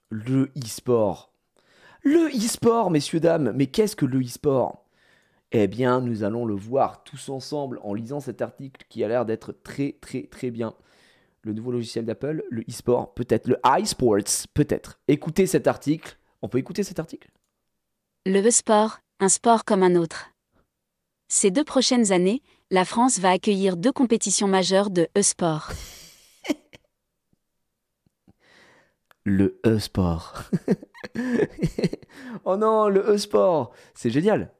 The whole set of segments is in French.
Le e-sport. Le e-sport, messieurs, dames, mais qu'est-ce que le e-sport? Eh bien, nous allons le voir tous ensemble en lisant cet article qui a l'air d'être très très très bien. Le nouveau logiciel d'Apple, le e-sport, peut-être, le iSports, peut-être. Écoutez cet article. On peut écouter cet article? Le e-sport, un sport comme un autre. Ces 2 prochaines années, la France va accueillir 2 compétitions majeures de e-sport. Le e-sport. Oh non, le e-sport. C'est génial.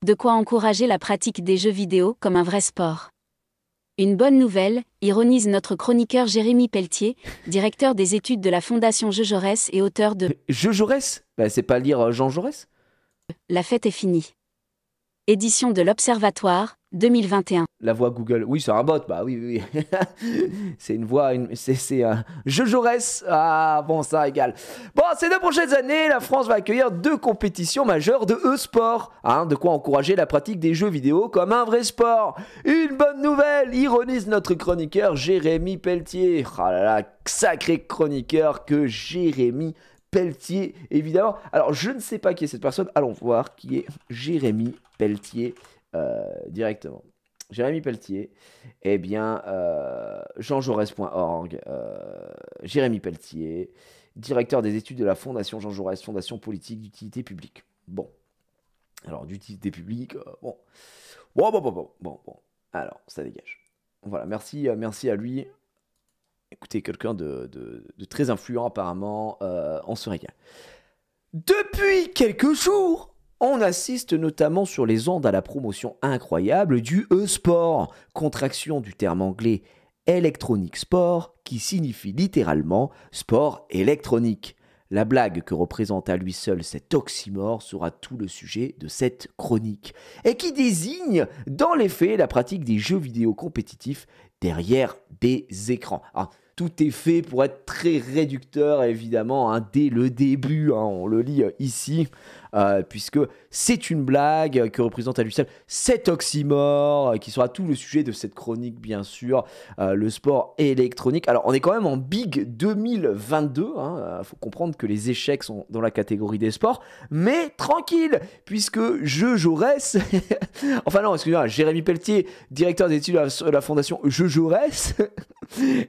De quoi encourager la pratique des jeux vidéo comme un vrai sport. Une bonne nouvelle, ironise notre chroniqueur Jérémy Pelletier, directeur des études de la Fondation Jean Jaurès et auteur de Je Jaurès? Bah, c'est pas lire Jean Jaurès? La fête est finie. Édition de l'Observatoire, 2021. La voix Google. Oui, c'est un bot. Bah oui, oui. C'est une voix. C'est un. Je Jaurès. Ah, bon, ça égale. Bon, ces 2 prochaines années, la France va accueillir 2 compétitions majeures de e-sport. Hein, de quoi encourager la pratique des jeux vidéo comme un vrai sport. Une bonne nouvelle, ironise notre chroniqueur Jérémy Pelletier. Ah là là, sacré chroniqueur que Jérémy Pelletier, évidemment. Alors, je ne sais pas qui est cette personne. Allons voir qui est Jérémy Pelletier directement. Jérémy Pelletier, eh bien, jeanjaurès.org, Jérémy Pelletier, directeur des études de la Fondation Jean Jaurès, Fondation politique d'utilité publique. Bon, alors d'utilité publique, bon. Bon, alors, ça dégage. Voilà, merci à lui. Écoutez, quelqu'un de très influent apparemment, on se régale. Depuis quelques jours, on assiste notamment sur les ondes à la promotion incroyable du e-sport, contraction du terme anglais electronic sport qui signifie littéralement sport électronique. La blague que représente à lui seul cet oxymore sera tout le sujet de cette chronique, et qui désigne dans les faits la pratique des jeux vidéo compétitifs derrière des écrans. Alors, tout est fait pour être très réducteur, évidemment, hein, dès le début, hein, on le lit ici, puisque c'est une blague que représente à lui seul cet oxymore, qui sera tout le sujet de cette chronique, bien sûr, le sport électronique. Alors, on est quand même en Big 2022, hein, faut comprendre que les échecs sont dans la catégorie des sports, mais tranquille, puisque je Jaurès, enfin non, excusez-moi, Jérémy Pelletier, directeur des études de la Fondation Je Jaurès,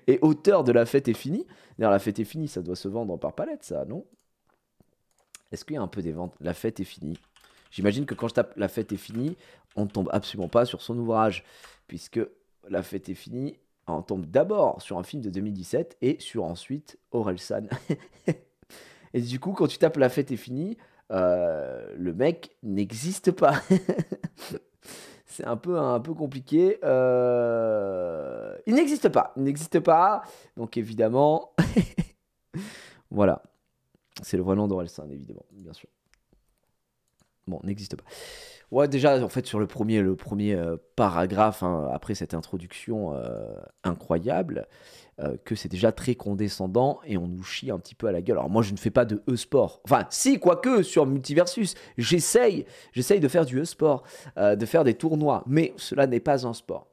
et auteur de La fête est finie. D'ailleurs, La fête est finie, ça doit se vendre par palette, ça, non? Est-ce qu'il y a un peu des ventes? La fête est finie. J'imagine que quand je tape La fête est finie, on ne tombe absolument pas sur son ouvrage, puisque La fête est finie, on tombe d'abord sur un film de 2017 et sur ensuite Orelsan. Et du coup, quand tu tapes La fête est finie, le mec n'existe pas. C'est un peu compliqué. Il n'existe pas. Il n'existe pas. Donc évidemment, voilà. C'est le vrai nom d'Orelsan, évidemment, bien sûr. Bon, n'existe pas. Ouais, déjà, en fait, sur le premier paragraphe, hein, après cette introduction incroyable, que c'est déjà très condescendant et on nous chie un petit peu à la gueule. Alors moi, je ne fais pas de e-sport. Enfin, si, quoique, sur Multiversus, j'essaye de faire du e-sport, de faire des tournois, mais cela n'est pas un sport.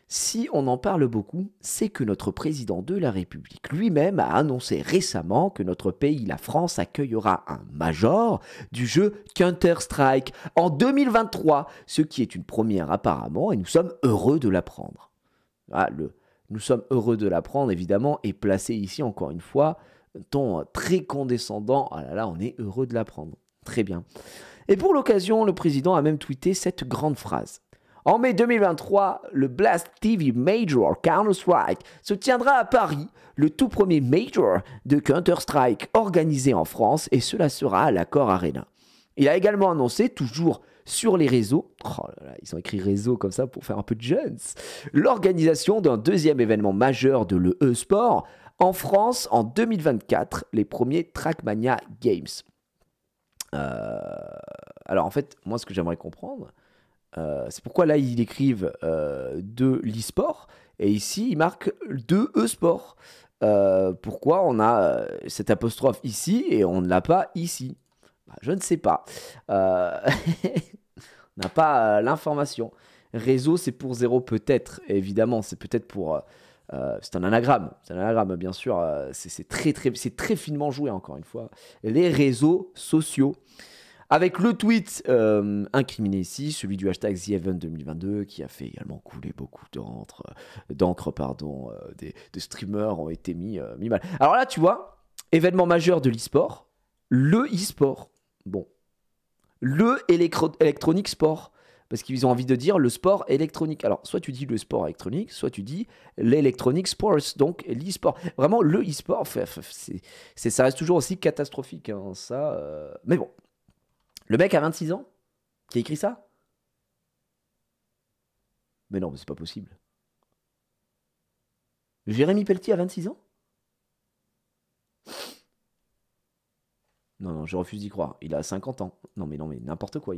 Si on en parle beaucoup, c'est que notre président de la République lui-même a annoncé récemment que notre pays, la France, accueillera un major du jeu Counter-Strike en 2023, ce qui est une première apparemment, et nous sommes heureux de l'apprendre. Ah, nous sommes heureux de l'apprendre, évidemment, et placé ici, encore une fois, ton très condescendant. Ah là là, on est heureux de l'apprendre. Très bien. Et pour l'occasion, le président a même tweeté cette grande phrase. En mai 2023, le Blast TV Major Counter-Strike se tiendra à Paris, le tout premier Major de Counter-Strike organisé en France, et cela sera à l'Accor Arena. Il a également annoncé, toujours sur les réseaux, oh là là, ils ont écrit réseau comme ça pour faire un peu de jeunes, l'organisation d'un deuxième événement majeur de l'e-sport en France en 2024, les premiers Trackmania Games. Alors en fait, moi ce que j'aimerais comprendre, c'est pourquoi là ils écrivent de l'e-sport et ici ils marquent de e-sport. Pourquoi on a cette apostrophe ici et on ne l'a pas ici? Bah, je ne sais pas. On n'a pas l'information. Réseau c'est pour zéro peut-être, évidemment c'est peut-être pour C'est un anagramme, bien sûr. C'est très finement joué, encore une fois. Les réseaux sociaux. Avec le tweet incriminé ici, celui du hashtag TheEvent 2022, qui a fait également couler beaucoup d'encre, pardon. Des streamers ont été mis mal. Alors là, tu vois, événement majeur de l'e-sport, le e-sport. Bon. Le Electronic Sport. Parce qu'ils ont envie de dire le sport électronique. Alors, soit tu dis le sport électronique, soit tu dis l'Electronic Sports, donc l'e-sport. Vraiment, le e-sport, ça reste toujours aussi catastrophique, hein, ça. Mais bon, le mec a 26 ans qui a écrit ça. Mais non, mais c'est pas possible. Jérémy Pelletier a 26 ans? Non, je refuse d'y croire. Il a 50 ans. Non, mais n'importe quoi.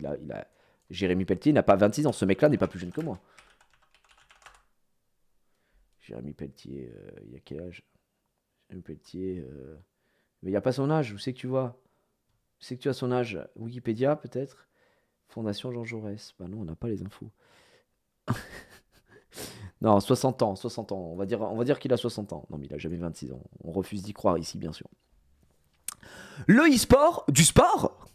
Jérémy Pelletier n'a pas 26 ans. Ce mec-là n'est pas plus jeune que moi. Jérémy Pelletier, il a quel âge? Jérémy Pelletier, mais il n'y a pas son âge. Où c'est que tu vois? Où c'est que tu as son âge? Wikipédia, peut-être? Fondation Jean Jaurès. Bah non, on n'a pas les infos. Non, 60 ans. On va dire qu'il a 60 ans. Non, mais il a jamais 26 ans. On refuse d'y croire ici, bien sûr. Le e-sport, du sport?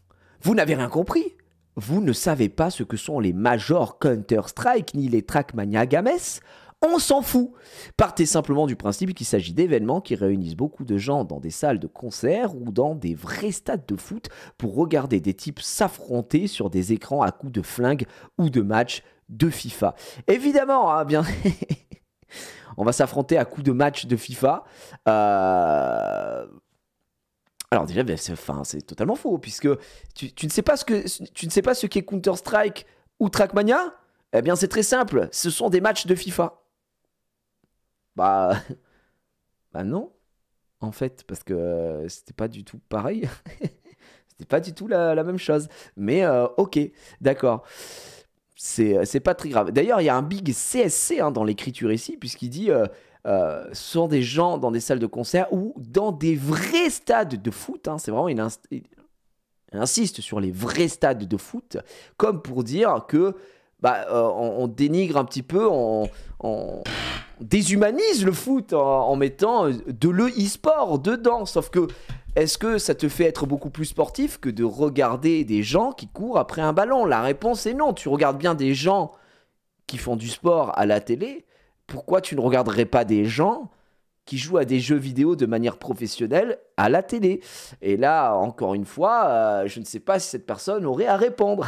Vous n'avez rien compris. Vous ne savez pas ce que sont les Majors Counter-Strike ni les Trackmania Games? On s'en fout. Partez simplement du principe qu'il s'agit d'événements qui réunissent beaucoup de gens dans des salles de concert ou dans des vrais stades de foot pour regarder des types s'affronter sur des écrans à coups de flingue ou de matchs de FIFA. Évidemment, hein, bien... on va s'affronter à coups de matchs de FIFA. Alors déjà, c'est totalement faux, puisque tu ne sais pas ce qu'est Counter-Strike ou Trackmania. Eh bien, c'est très simple, ce sont des matchs de FIFA. Bah non, en fait, parce que c'était pas du tout pareil. C'était pas du tout la même chose. Mais ok, d'accord. C'est pas très grave. D'ailleurs, il y a un big CSC dans l'écriture ici, puisqu'il dit... ce sont des gens dans des salles de concert ou dans des vrais stades de foot. Hein, c'est vraiment, il insiste sur les vrais stades de foot, comme pour dire que on dénigre un petit peu, on déshumanise le foot en mettant de l'e-sport dedans. Sauf que, est-ce que ça te fait être beaucoup plus sportif que de regarder des gens qui courent après un ballon? La réponse est non. Tu regardes bien des gens qui font du sport à la télé. Pourquoi tu ne regarderais pas des gens qui jouent à des jeux vidéo de manière professionnelle à la télé? Et là, encore une fois, je ne sais pas si cette personne aurait à répondre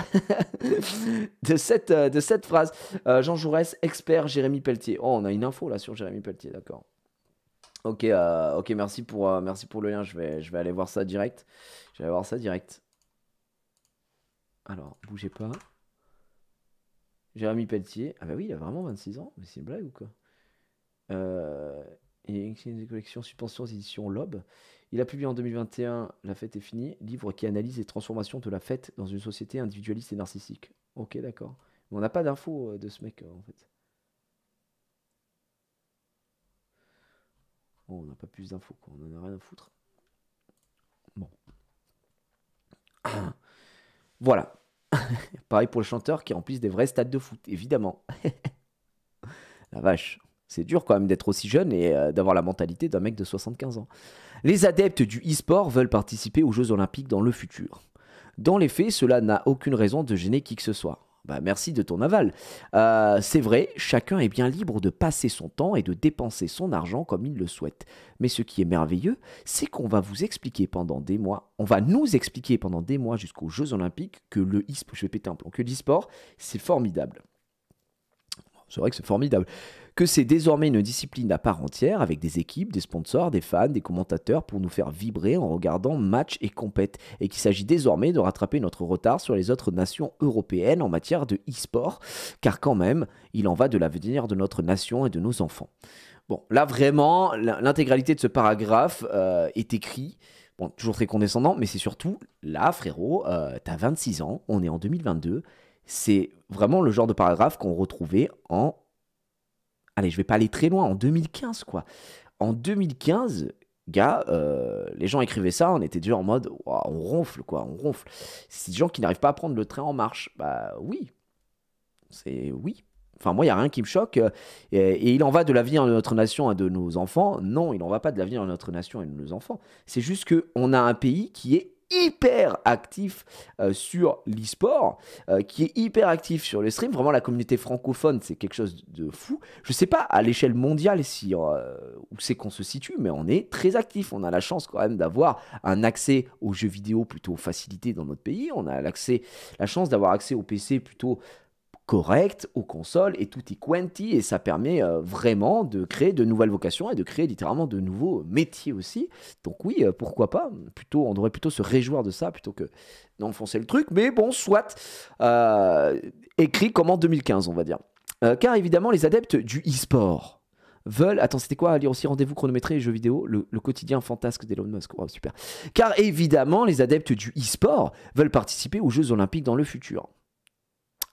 de cette phrase. Jean Jaurès, expert, Jérémy Pelletier. Oh, on a une info là sur Jérémy Pelletier, d'accord. Ok, merci pour le lien. Je vais aller voir ça direct. Alors, bougez pas. Jérémy Pelletier. Ah bah oui, il a vraiment 26 ans. Mais c'est une blague ou quoi? Et des collections Suspensions éditions Lobe. Il a publié en 2021 La fête est finie, livre qui analyse les transformations de la fête dans une société individualiste et narcissique. Ok, d'accord. Mais on n'a pas d'infos de ce mec en fait. Bon, on n'a pas plus d'infos, quoi. On en a rien à foutre. Bon. Voilà. Pareil pour les chanteurs qui remplissent des vrais stades de foot, évidemment. La vache. C'est dur quand même d'être aussi jeune et d'avoir la mentalité d'un mec de 75 ans. Les adeptes du e-sport veulent participer aux Jeux Olympiques dans le futur. Dans les faits, cela n'a aucune raison de gêner qui que ce soit. Bah, merci de ton aval. C'est vrai, chacun est bien libre de passer son temps et de dépenser son argent comme il le souhaite. Mais ce qui est merveilleux, c'est qu'on va vous expliquer pendant des mois, on va nous expliquer pendant des mois jusqu'aux Jeux Olympiques que le e-sport, je vais péter un plomb, que l'e-sport, c'est formidable. C'est vrai que c'est formidable. Que c'est désormais une discipline à part entière avec des équipes, des sponsors, des fans, des commentateurs pour nous faire vibrer en regardant matchs et compètes et qu'il s'agit désormais de rattraper notre retard sur les autres nations européennes en matière de e-sport car quand même, il en va de l'avenir de notre nation et de nos enfants. Bon, là vraiment, l'intégralité de ce paragraphe est écrit. Bon, toujours très condescendant, mais c'est surtout, là frérot, t'as 26 ans, on est en 2022, c'est vraiment le genre de paragraphe qu'on retrouvait en... Allez, je vais pas aller très loin, en 2015, quoi. En 2015, gars, les gens écrivaient ça, on était déjà en mode, wow, on ronfle, quoi, on ronfle. C'est des gens qui n'arrivent pas à prendre le train en marche. Bah oui, c'est oui. Enfin, moi, il n'y a rien qui me choque. Et il en va de l'avenir de notre nation et de nos enfants. Non, il n'en va pas de l'avenir de notre nation et de nos enfants. C'est juste qu'on a un pays qui est hyper actif sur l'e-sport, qui est hyper actif sur le stream. Vraiment, la communauté francophone, c'est quelque chose de fou. Je sais pas à l'échelle mondiale si, où c'est qu'on se situe, mais on est très actif. On a la chance quand même d'avoir un accès aux jeux vidéo plutôt facilité dans notre pays. On a la chance d'avoir accès au PC plutôt correct aux consoles et tout est quanti et ça permet vraiment de créer de nouvelles vocations et de créer littéralement de nouveaux métiers aussi. Donc oui, pourquoi pas, plutôt, on devrait plutôt se réjouir de ça plutôt que d'enfoncer le truc, mais bon, soit écrit comme en 2015 on va dire. Car évidemment les adeptes du e-sport veulent... Attends, c'était quoi à lire aussi? Rendez-vous chronométré et jeux vidéo, le quotidien fantasque d'Elon Musk. Wow, super. Car évidemment les adeptes du e-sport veulent participer aux Jeux Olympiques dans le futur.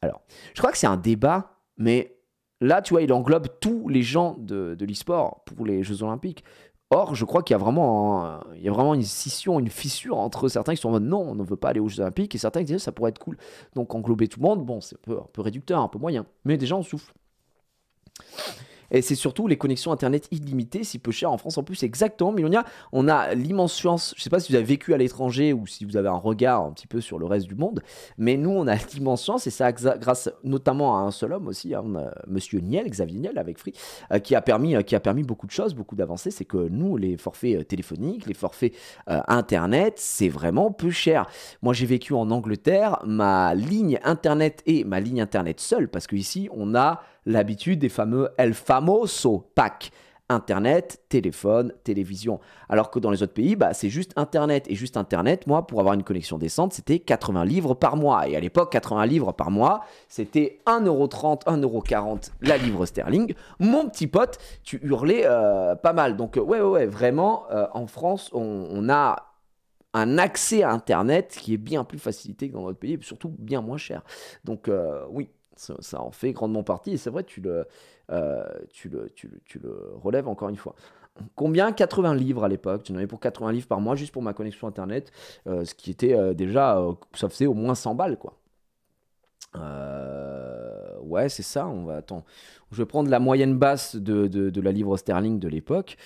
Alors, je crois que c'est un débat, mais là, tu vois, il englobe tous les gens de l'e-sport pour les Jeux Olympiques. Or, je crois qu'il y a vraiment une scission, une fissure entre certains qui sont en mode non, on ne veut pas aller aux Jeux Olympiques, et certains qui disent ça pourrait être cool. Donc, englober tout le monde, bon, c'est un peu réducteur, un peu moyen, mais déjà, on souffle. Et c'est surtout les connexions internet illimitées, si peu cher en France en plus, exactement. Milonia, on a l'immense chance, je sais pas si vous avez vécu à l'étranger ou si vous avez un regard un petit peu sur le reste du monde, mais nous on a l'immense chance, et ça grâce notamment à un seul homme aussi, hein, monsieur Niel, Xavier Niel avec Free, qui a permis beaucoup de choses, beaucoup d'avancées. C'est que nous, les forfaits téléphoniques, les forfaits internet, c'est vraiment peu cher. Moi j'ai vécu en Angleterre, ma ligne internet et ma ligne internet seule, parce qu'ici on a l'habitude des fameux El Famoso pack. Internet, téléphone, télévision. Alors que dans les autres pays, bah, c'est juste Internet. Et juste Internet, moi, pour avoir une connexion décente, c'était 80 livres par mois. Et à l'époque, 80 livres par mois, c'était 1,30€, 1,40€ la livre sterling. Mon petit pote, tu hurlais pas mal. Donc, ouais, vraiment, en France, on a un accès à Internet qui est bien plus facilité que dans notre pays, et surtout bien moins cher. Donc, oui. Ça en fait grandement partie, et c'est vrai, tu le relèves encore une fois. Combien? 80 livres à l'époque. Tu en avais pour 80 livres par mois, juste pour ma connexion internet, ce qui était déjà, ça faisait au moins 100 balles, quoi. Ouais, c'est ça. Attends, je vais prendre la moyenne basse de la livre sterling de l'époque.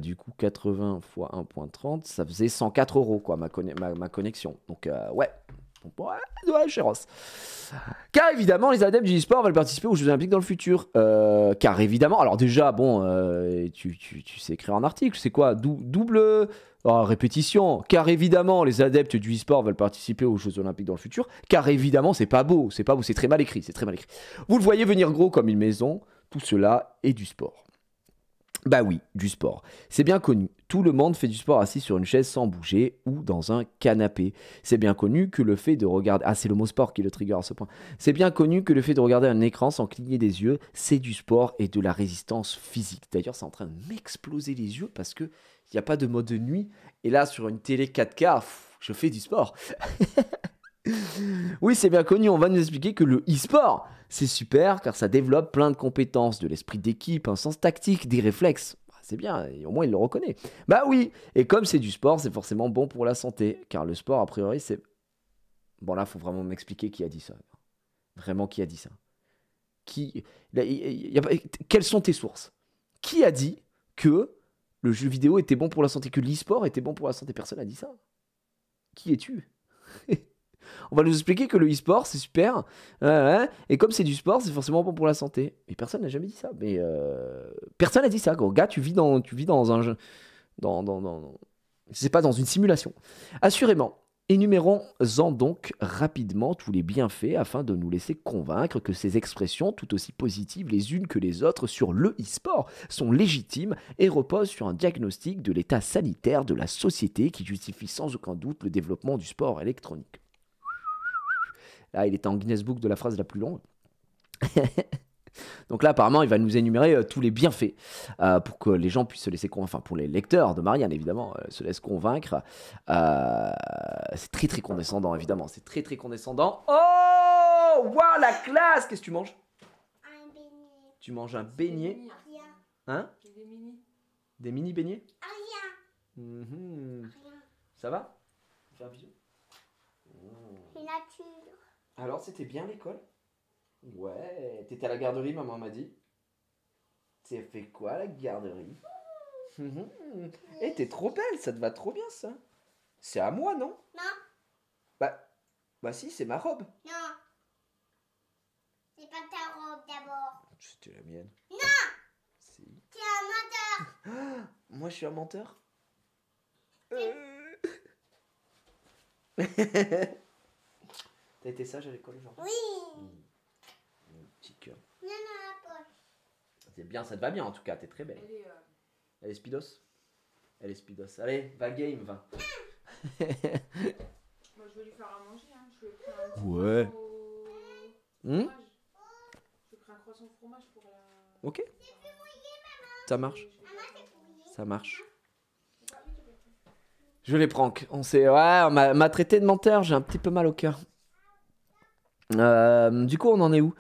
Du coup, 80 fois 1,30, ça faisait 104 euros, quoi, ma connexion. Donc, ouais. Ouais, chéros. Car évidemment, les adeptes du e-sport veulent participer aux Jeux Olympiques dans le futur. Car évidemment, alors déjà, bon, tu sais écrire un article, c'est quoi? Double répétition. Car évidemment, les adeptes du e-sport veulent participer aux Jeux Olympiques dans le futur. Car évidemment, c'est pas beau, c'est très mal écrit, c'est très mal écrit. Vous le voyez venir gros comme une maison, tout cela est du sport. Bah oui, du sport. C'est bien connu. Tout le monde fait du sport assis sur une chaise sans bouger ou dans un canapé. C'est bien connu que le fait de regarder... Ah, c'est le mot sport qui le trigger à ce point. C'est bien connu que le fait de regarder un écran sans cligner des yeux, c'est du sport et de la résistance physique. D'ailleurs, c'est en train de m'exploser les yeux parce qu'il n'y a pas de mode de nuit. Et là, sur une télé 4K, je fais du sport. Oui, c'est bien connu, on va nous expliquer que le e-sport, c'est super car ça développe plein de compétences, de l'esprit d'équipe, un sens tactique, des réflexes. C'est bien, et au moins il le reconnaît. Bah oui, et comme c'est du sport, c'est forcément bon pour la santé, car le sport, a priori, c'est... Bon là, faut vraiment m'expliquer qui a dit ça. Vraiment, qui a dit ça? Quelles sont tes sources? Qui a dit que le jeu vidéo était bon pour la santé, que l'e-sport était bon pour la santé? Personne n'a dit ça. Qui es-tu? On va nous expliquer que le e-sport c'est super, et comme c'est du sport, c'est forcément bon pour la santé. Mais personne n'a jamais dit ça. Mais personne n'a dit ça. Gros. Gars, tu vis dans un jeu, c'est pas dans une simulation. Assurément. Énumérons-en donc rapidement tous les bienfaits afin de nous laisser convaincre que ces expressions, tout aussi positives les unes que les autres sur le e-sport, sont légitimes et reposent sur un diagnostic de l'état sanitaire de la société qui justifie sans aucun doute le développement du sport électronique. Là, il était en Guinness Book de la phrase la plus longue. Donc là, apparemment, il va nous énumérer tous les bienfaits pour que les gens puissent se laisser convaincre, enfin pour les lecteurs de Marianne, évidemment, se laissent convaincre. C'est très très condescendant, évidemment. C'est très très condescendant. Oh, waouh, la classe! Qu'est-ce que tu manges? Un beignet. Tu manges un beignet? Rien. Hein? Des mini. Des mini beignets? Rien. Mhm. Rien. Ça va? Fais un bisou. C'est nature. Alors, c'était bien l'école? Ouais, t'étais à la garderie, maman m'a dit. T'as fait quoi à la garderie? Eh, t'es trop belle, ça te va trop bien ça. C'est à moi, non? Non, Bah, bah si, c'est ma robe. non. C'est pas ta robe d'abord. C'était la mienne. Non, Si. t'es un menteur. Moi, je suis un menteur. T'as été sage à l'école aujourd'hui? Oui. Petit cœur. Non, non, la poche. C'est bien, ça te va bien en tout cas, t'es très belle. Elle est. Elle est speedos? Elle est speedos. Allez, va game, va. Moi, je vais lui faire à manger. Hein. Je lui ai pris un petit Ouais. croissant au Hmm fromage. Je lui ai pris un croissant au fromage pour la. Ok. Ça marche. Je vais Maman, c'est pourri. Ça marche. Je les prank. On m'a traité de menteur, j'ai un petit peu mal au cœur. Du coup, on en est où?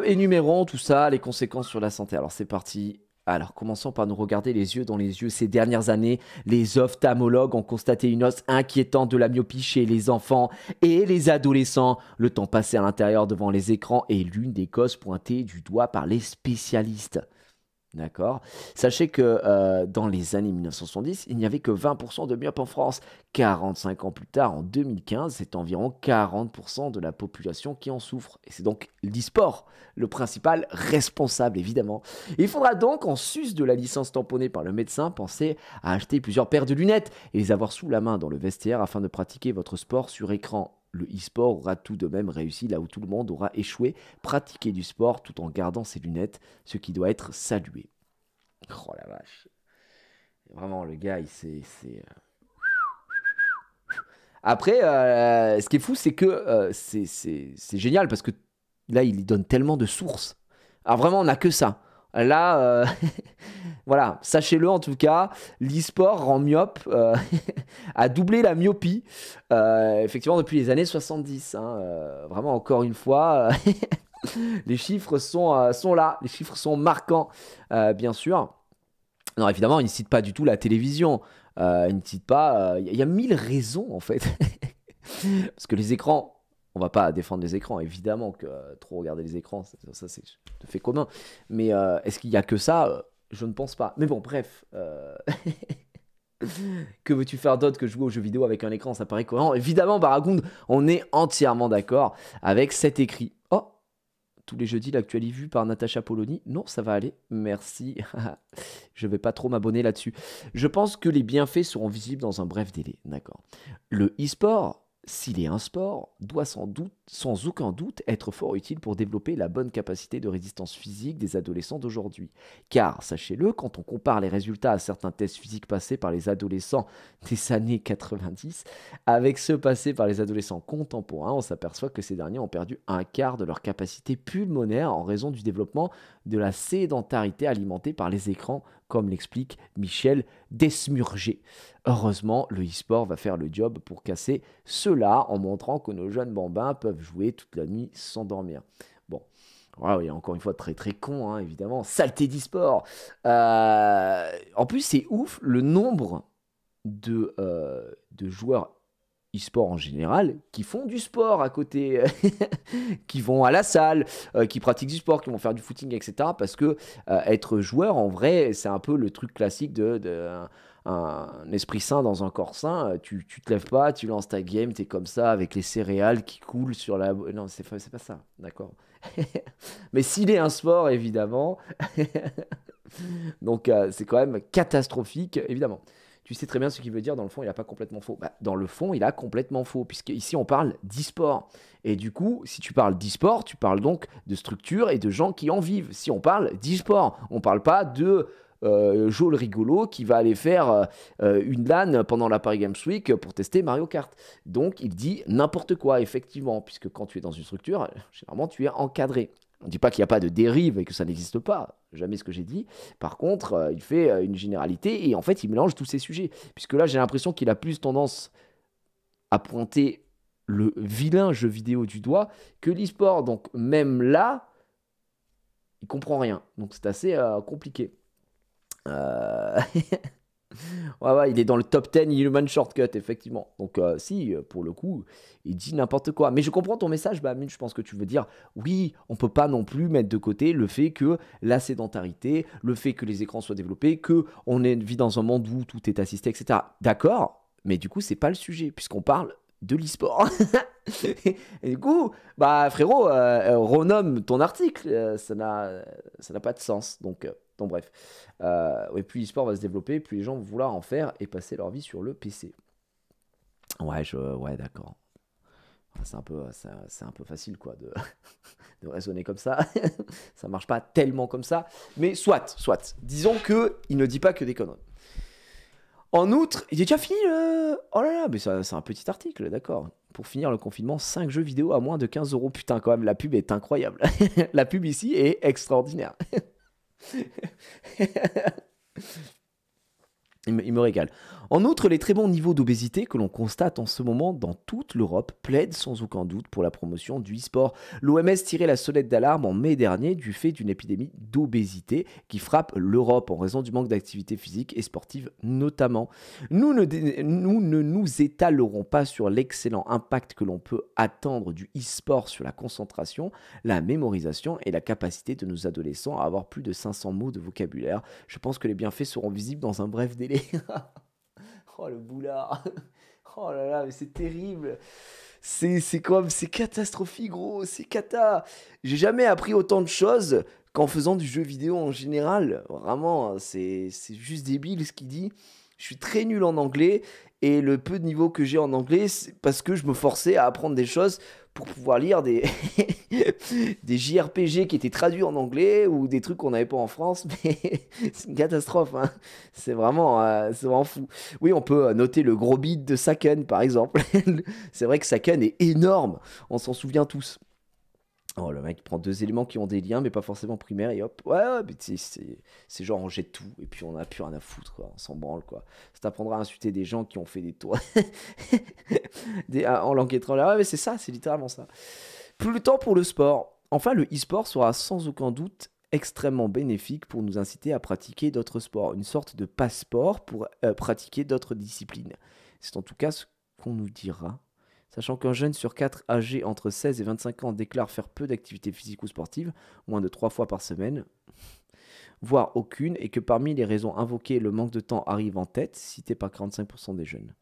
Énumérons tout ça, les conséquences sur la santé. Alors, c'est parti. Alors, commençons par nous regarder les yeux dans les yeux. Ces dernières années, les ophtalmologues ont constaté une hausse inquiétante de la myopie chez les enfants et les adolescents. Le temps passé à l'intérieur devant les écrans est l'une des causes pointées du doigt par les spécialistes. D'accord. Sachez que dans les années 1970, il n'y avait que 20% de myopes en France. 45 ans plus tard, en 2015, c'est environ 40% de la population qui en souffre. Et c'est donc l'e-sport le principal responsable, évidemment. Il faudra donc, en sus de la licence tamponnée par le médecin, penser à acheter plusieurs paires de lunettes et les avoir sous la main dans le vestiaire afin de pratiquer votre sport sur écran. Le e-sport aura tout de même réussi là où tout le monde aura échoué, pratiquer du sport tout en gardant ses lunettes, ce qui doit être salué. Oh la vache. Vraiment, le gars, Après, ce qui est fou, c'est que c'est génial parce que là, il y donne tellement de sources. Alors vraiment, on n'a que ça. Là, voilà, sachez-le en tout cas, l'e-sport rend myope, a doublé la myopie, effectivement depuis les années 70. Hein, vraiment, encore une fois, les chiffres sont là, les chiffres sont marquants, bien sûr. Non, évidemment, il ne cite pas du tout la télévision, il ne cite pas... Il y a 1000 raisons en fait, parce que les écrans... On va pas défendre les écrans, évidemment que trop regarder les écrans, ça c'est tout fait commun. Mais est-ce qu'il y a que ça? Je ne pense pas. Mais bon, bref. Que veux-tu faire d'autre que jouer aux jeux vidéo avec un écran? Ça paraît cohérent. Évidemment, Baragound, on est entièrement d'accord avec cet écrit. Oh, tous les jeudis, l'actualité vue par Natacha Polony. Non, ça va aller. Merci. Je vais pas trop m'abonner là-dessus. Je pense que les bienfaits seront visibles dans un bref délai. D'accord. Le e-sport, s'il est un sport, doit sans aucun doute être fort utile pour développer la bonne capacité de résistance physique des adolescents d'aujourd'hui. Car, sachez-le, quand on compare les résultats à certains tests physiques passés par les adolescents des années 90 avec ceux passés par les adolescents contemporains, on s'aperçoit que ces derniers ont perdu un quart de leur capacité pulmonaire en raison du développement de la sédentarité alimentée par les écrans, comme l'explique Michel Desmurger. Heureusement, le e-sport va faire le job pour casser cela en montrant que nos jeunes bambins peuvent jouer toute la nuit sans dormir. Bon, voilà, il y a encore une fois très très con, hein, évidemment. Saleté d'e-sport. En plus, c'est ouf le nombre de joueurs e-sport en général qui font du sport à côté, qui vont à la salle, qui pratiquent du sport, qui vont faire du footing, etc. Parce que être joueur, en vrai, c'est un peu le truc classique un esprit sain dans un corps sain. Tu te lèves pas, tu lances ta game, t'es comme ça avec les céréales qui coulent sur la... Non, c'est pas ça, d'accord. Mais s'il est un sport, évidemment, donc c'est quand même catastrophique, évidemment. Tu sais très bien ce qu'il veut dire, dans le fond, il n'a pas complètement faux. Bah, dans le fond, il a complètement faux, puisqu'ici, on parle d'e-sport. Et du coup, si tu parles d'e-sport, tu parles donc de structures et de gens qui en vivent. Si on parle d'e-sport, on ne parle pas de Joe le rigolo qui va aller faire une LAN pendant la Paris Games Week pour tester Mario Kart. Donc, il dit n'importe quoi, effectivement, puisque quand tu es dans une structure, généralement, tu es encadré. On ne dit pas qu'il n'y a pas de dérive et que ça n'existe pas, jamais ce que j'ai dit. Par contre, il fait une généralité et en fait, il mélange tous ces sujets. Puisque là, j'ai l'impression qu'il a plus tendance à pointer le vilain jeu vidéo du doigt que l'e-sport. Donc même là, il comprend rien. Donc c'est assez compliqué. Ouais, il est dans le top 10 Human Shortcut, effectivement. Donc, si, pour le coup, il dit n'importe quoi. Mais je comprends ton message, Amine. Je pense que tu veux dire, oui, on peut pas non plus mettre de côté le fait que la sédentarité, le fait que les écrans soient développés, que vit dans un monde où tout est assisté, etc. D'accord, mais du coup, c'est pas le sujet, puisqu'on parle de l'e-sport. Et du coup, bah frérot, renomme ton article, ça n'a pas de sens. Donc bref. Ouais, plus l'e-sport va se développer, plus les gens vont vouloir en faire et passer leur vie sur le PC. Ouais, d'accord. C'est un peu facile quoi de raisonner comme ça. Ça marche pas tellement comme ça. Mais soit. Disons que il ne dit pas que des conneries. En outre, il est déjà fini le... Oh là là, mais c'est un petit article, d'accord. Pour finir le confinement, 5 jeux vidéo à moins de 15 euros. Putain, quand même, la pub est incroyable. La pub ici est extraordinaire. Il me régale. En outre, les très bons niveaux d'obésité que l'on constate en ce moment dans toute l'Europe plaident sans aucun doute pour la promotion du e-sport. L'OMS tirait la sonnette d'alarme en mai dernier du fait d'une épidémie d'obésité qui frappe l'Europe en raison du manque d'activité physique et sportive notamment. Nous ne nous étalerons pas sur l'excellent impact que l'on peut attendre du e-sport sur la concentration, la mémorisation et la capacité de nos adolescents à avoir plus de 500 mots de vocabulaire. Je pense que les bienfaits seront visibles dans un bref délai. Oh le boulard. Oh là là, mais c'est terrible. C'est catastrophique, gros. C'est cata. J'ai jamais appris autant de choses qu'en faisant du jeu vidéo en général. Vraiment, c'est juste débile ce qu'il dit. Je suis très nul en anglais et le peu de niveau que j'ai en anglais, c'est parce que je me forçais à apprendre des choses pour pouvoir lire des JRPG qui étaient traduits en anglais ou des trucs qu'on n'avait pas en France, mais c'est une catastrophe, hein. C'est vraiment fou. Oui, on peut noter le gros beat de Saken, par exemple. C'est vrai que Saken est énorme, on s'en souvient tous. Oh, le mec prend 2 éléments qui ont des liens, mais pas forcément primaires, et hop. Ouais, mais c'est genre on jette tout, et puis on n'a plus rien à foutre, quoi. On s'en branle, quoi. Ça t'apprendra à insulter des gens qui ont fait des tours en langue étrangère. Ouais, mais c'est ça, c'est littéralement ça. Plus le temps pour le sport. Enfin, le e-sport sera sans aucun doute extrêmement bénéfique pour nous inciter à pratiquer d'autres sports. Une sorte de passeport pour pratiquer d'autres disciplines. C'est en tout cas ce qu'on nous dira. Sachant qu'un jeune sur 4 âgé entre 16 et 25 ans déclare faire peu d'activité physique ou sportive, moins de 3 fois par semaine, voire aucune, et que parmi les raisons invoquées, le manque de temps arrive en tête, cité par 45% des jeunes.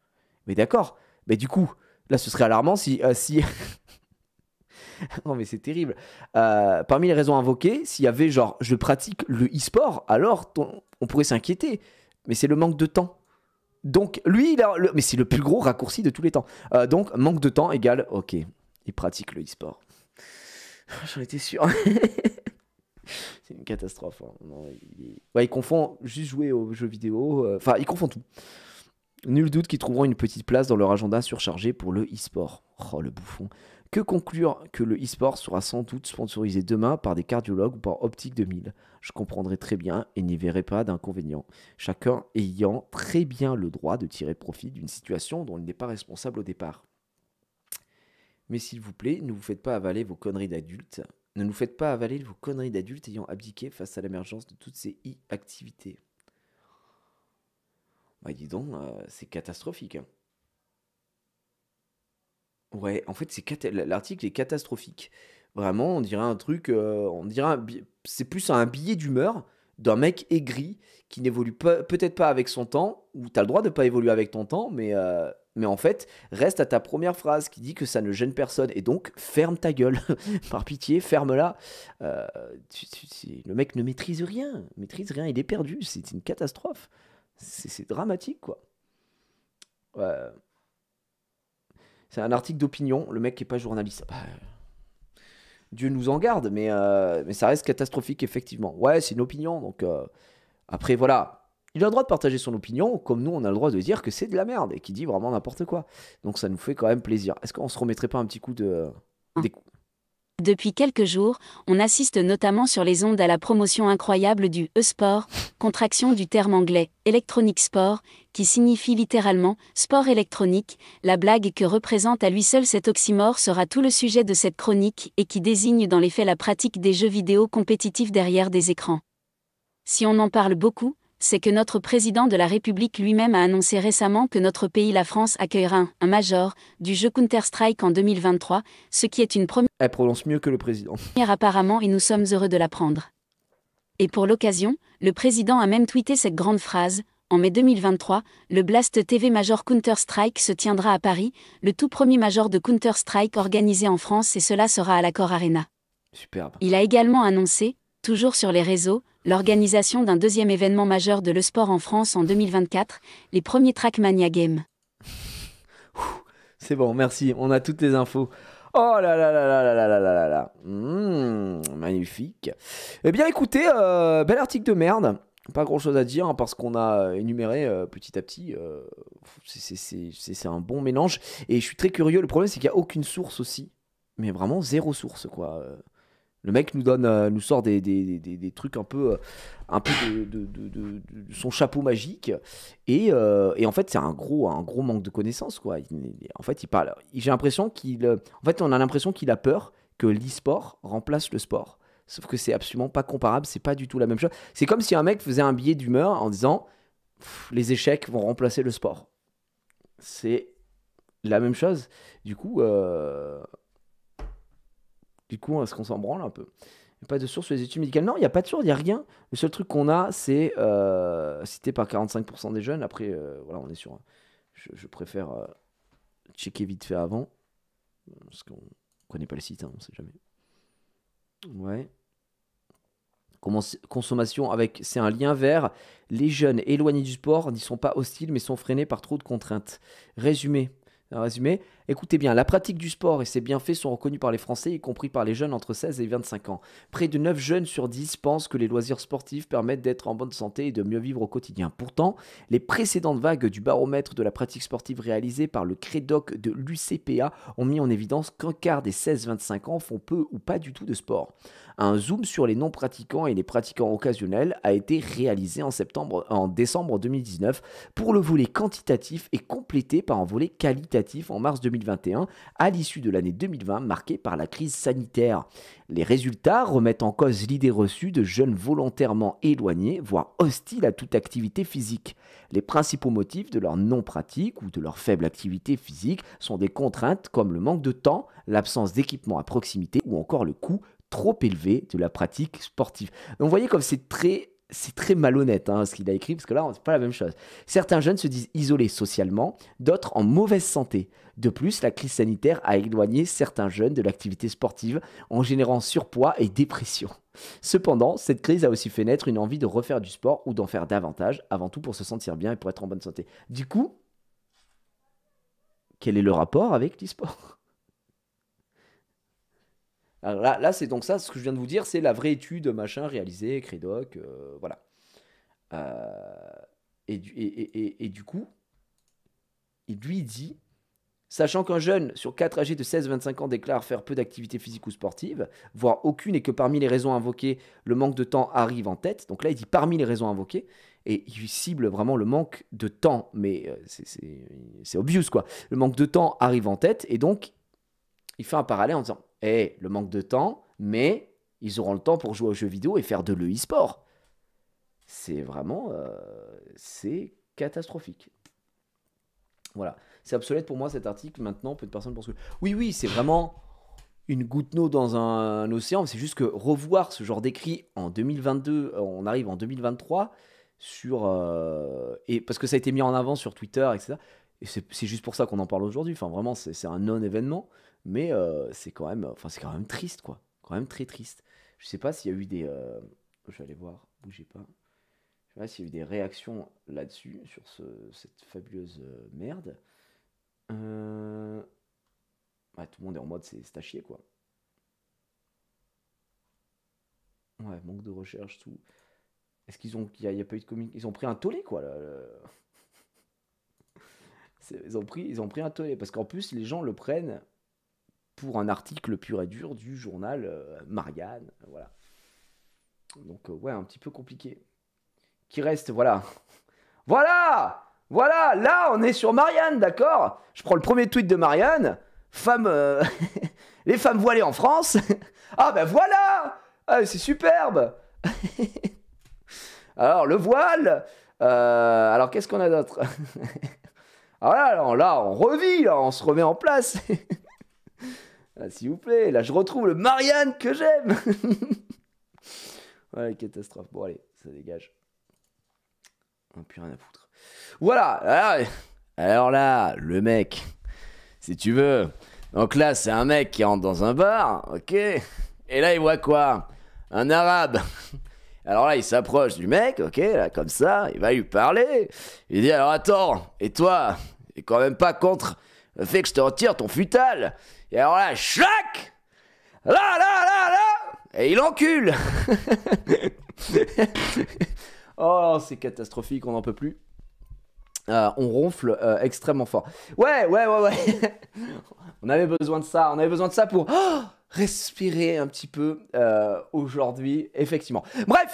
Mais d'accord, mais du coup, là ce serait alarmant si... Non mais c'est terrible. Parmi les raisons invoquées, s'il y avait genre je pratique le e-sport, alors on pourrait s'inquiéter. Mais c'est le manque de temps. Donc lui, mais c'est le plus gros raccourci de tous les temps. Donc manque de temps égale, ok, il pratique le e-sport. J'en étais sûr. C'est une catastrophe. Hein. Non, il confond juste jouer aux jeux vidéo. Enfin, il confond tout. Nul doute qu'ils trouveront une petite place dans leur agenda surchargé pour le e-sport. Oh le bouffon. Que conclure que le e-sport sera sans doute sponsorisé demain par des cardiologues ou par Optique 2000. Je comprendrai très bien et n'y verrai pas d'inconvénient. Chacun ayant très bien le droit de tirer profit d'une situation dont il n'est pas responsable au départ. Mais s'il vous plaît, ne vous faites pas avaler vos conneries d'adultes. Ne nous faites pas avaler vos conneries d'adultes ayant abdiqué face à l'émergence de toutes ces e-activités. Bah dis donc, c'est catastrophique. Hein. Ouais, en fait, l'article est catastrophique. Vraiment, on dirait un truc, c'est plus un billet d'humeur d'un mec aigri qui n'évolue peut-être pas avec son temps, ou t'as le droit de pas évoluer avec ton temps, mais en fait, reste à ta première phrase qui dit que ça ne gêne personne, et donc ferme ta gueule, par pitié, ferme-la. Le mec ne maîtrise rien, il est perdu, c'est une catastrophe. C'est dramatique, quoi. Ouais. C'est un article d'opinion, le mec qui n'est pas journaliste. Bah, Dieu nous en garde, mais ça reste catastrophique, effectivement. Ouais, c'est une opinion, donc après, voilà. Il a le droit de partager son opinion, comme nous, on a le droit de dire que c'est de la merde, et qu'il dit vraiment n'importe quoi. Donc ça nous fait quand même plaisir. Est-ce qu'on se remettrait pas un petit coup de... Depuis quelques jours, on assiste notamment sur les ondes à la promotion incroyable du e-sport, contraction du terme anglais « electronic sport », qui signifie littéralement « sport électronique ». La blague que représente à lui seul cet oxymore sera tout le sujet de cette chronique et qui désigne dans les faits la pratique des jeux vidéo compétitifs derrière des écrans. Si on en parle beaucoup, c'est que notre président de la République lui-même a annoncé récemment que notre pays, la France, accueillera un major du jeu Counter-Strike en 2023, ce qui est une première Elle prononce mieux que le président. apparemment et nous sommes heureux de l'apprendre. Et pour l'occasion, le président a même tweeté cette grande phrase. En mai 2023, le Blast TV Major Counter-Strike se tiendra à Paris, le tout premier major de Counter-Strike organisé en France et cela sera à l'Accor Arena. Superbe. Il a également annoncé, toujours sur les réseaux, l'organisation d'un deuxième événement majeur de l'e-sport en France en 2024, les premiers Trackmania Games. C'est bon, merci. On a toutes les infos. Oh là là là là là là là là là là. Magnifique. Eh bien, écoutez, bel article de merde. Pas grand chose à dire hein, parce qu'on a énuméré petit à petit. C'est un bon mélange. Et je suis très curieux. Le problème, c'est qu'il n'y a aucune source aussi. Mais vraiment zéro source, quoi. Le mec nous sort des trucs un peu de son chapeau magique. Et en fait, c'est un gros manque de connaissances, quoi. En fait, il parle. J'ai l'impression on a l'impression qu'il a peur que l'e-sport remplace le sport. Sauf que c'est absolument pas comparable, c'est pas du tout la même chose. C'est comme si un mec faisait un billet d'humeur en disant les échecs vont remplacer le sport. C'est la même chose. Du coup, est-ce qu'on s'en branle un peu? Il n'y a pas de source sur les études médicales. Non, il n'y a pas de source, il n'y a rien. Le seul truc qu'on a, c'est cité par 45% des jeunes. Après, voilà, on est sur. Je préfère checker vite fait avant. Parce qu'on ne connaît pas le site, hein, on ne sait jamais. Ouais. Consommation avec, c'est un lien vers les jeunes éloignés du sport n'y sont pas hostiles mais sont freinés par trop de contraintes. Résumé, écoutez bien, la pratique du sport et ses bienfaits sont reconnus par les Français, y compris par les jeunes entre 16 et 25 ans. Près de 9 jeunes sur 10 pensent que les loisirs sportifs permettent d'être en bonne santé et de mieux vivre au quotidien. Pourtant, les précédentes vagues du baromètre de la pratique sportive réalisé par le CREDOC de l'UCPA ont mis en évidence qu'un quart des 16-25 ans font peu ou pas du tout de sport. Un zoom sur les non-pratiquants et les pratiquants occasionnels a été réalisé en décembre 2019 pour le volet quantitatif et complété par un volet qualitatif en mars 2021 à l'issue de l'année 2020 marquée par la crise sanitaire. Les résultats remettent en cause l'idée reçue de jeunes volontairement éloignés, voire hostiles à toute activité physique. Les principaux motifs de leur non-pratique ou de leur faible activité physique sont des contraintes comme le manque de temps, l'absence d'équipement à proximité ou encore le coût trop élevé de la pratique sportive. Donc vous voyez comme c'est très malhonnête hein, ce qu'il a écrit, parce que là, c'est pas la même chose. Certains jeunes se disent isolés socialement, d'autres en mauvaise santé. De plus, la crise sanitaire a éloigné certains jeunes de l'activité sportive en générant surpoids et dépression. Cependant, cette crise a aussi fait naître une envie de refaire du sport ou d'en faire davantage, avant tout pour se sentir bien et pour être en bonne santé. Du coup, quel est le rapport avec l'e-sport ? Alors là, c'est donc ça, ce que je viens de vous dire, c'est la vraie étude machin réalisée, Credoc, voilà. Et du coup, il lui dit, sachant qu'un jeune sur 4 âgés de 16-25 ans déclare faire peu d'activité physique ou sportive, voire aucune, et que parmi les raisons invoquées, le manque de temps arrive en tête. Donc là, il dit parmi les raisons invoquées, et il cible vraiment le manque de temps, mais c'est obvious quoi. Le manque de temps arrive en tête, et donc, il fait un parallèle en disant le manque de temps, mais ils auront le temps pour jouer aux jeux vidéo et faire de l'e-sport. C'est vraiment c'est catastrophique. Voilà. C'est obsolète pour moi cet article. Maintenant, peu de personnes pensent que oui, c'est vraiment une goutte d'eau dans un océan. C'est juste que revoir ce genre d'écrit en 2022, on arrive en 2023, et parce que ça a été mis en avant sur Twitter, etc. Et c'est juste pour ça qu'on en parle aujourd'hui. Enfin, vraiment, c'est un non-événement. Mais c'est quand même triste, quoi. Quand même très triste. Je sais pas s'il y a eu des... je vais aller voir, bougez pas. Je sais pas s'il y a eu des réactions là-dessus, sur cette fabuleuse merde. Tout le monde est en mode c'est à chier, quoi. Ouais, manque de recherche, tout. Est-ce qu'ils ont... Il y a pas eu de communication. Ils ont pris un tollé, quoi. Ils ont pris un tollé. Parce qu'en plus, les gens le prennent pour un article pur et dur du journal Marianne, voilà. Donc ouais, un petit peu compliqué. Qui reste, voilà, là on est sur Marianne, d'accord. Je prends le premier tweet de Marianne, les femmes voilées en France. Ah ben voilà, c'est superbe. Alors, le voile. Alors, qu'est-ce qu'on a d'autre? Alors là, on revit, là, on se remet en place. Ah, s'il vous plaît, là, je retrouve le Marianne que j'aime. Ouais, catastrophe. Bon, allez, ça dégage. Plus rien à foutre. Voilà. Alors là, le mec, si tu veux. Donc là, c'est un mec qui rentre dans un bar, ok. Et là, il voit quoi? Un arabe. Alors là, il s'approche du mec, ok, là, comme ça, il va lui parler. Il dit, alors attends, et toi, t'es quand même pas contre le fait que je te retire ton futal? Et alors là, chac! Là! Et il encule. Oh, c'est catastrophique, on n'en peut plus. On ronfle extrêmement fort. Ouais. On avait besoin de ça pour respirer un petit peu aujourd'hui, effectivement. Bref,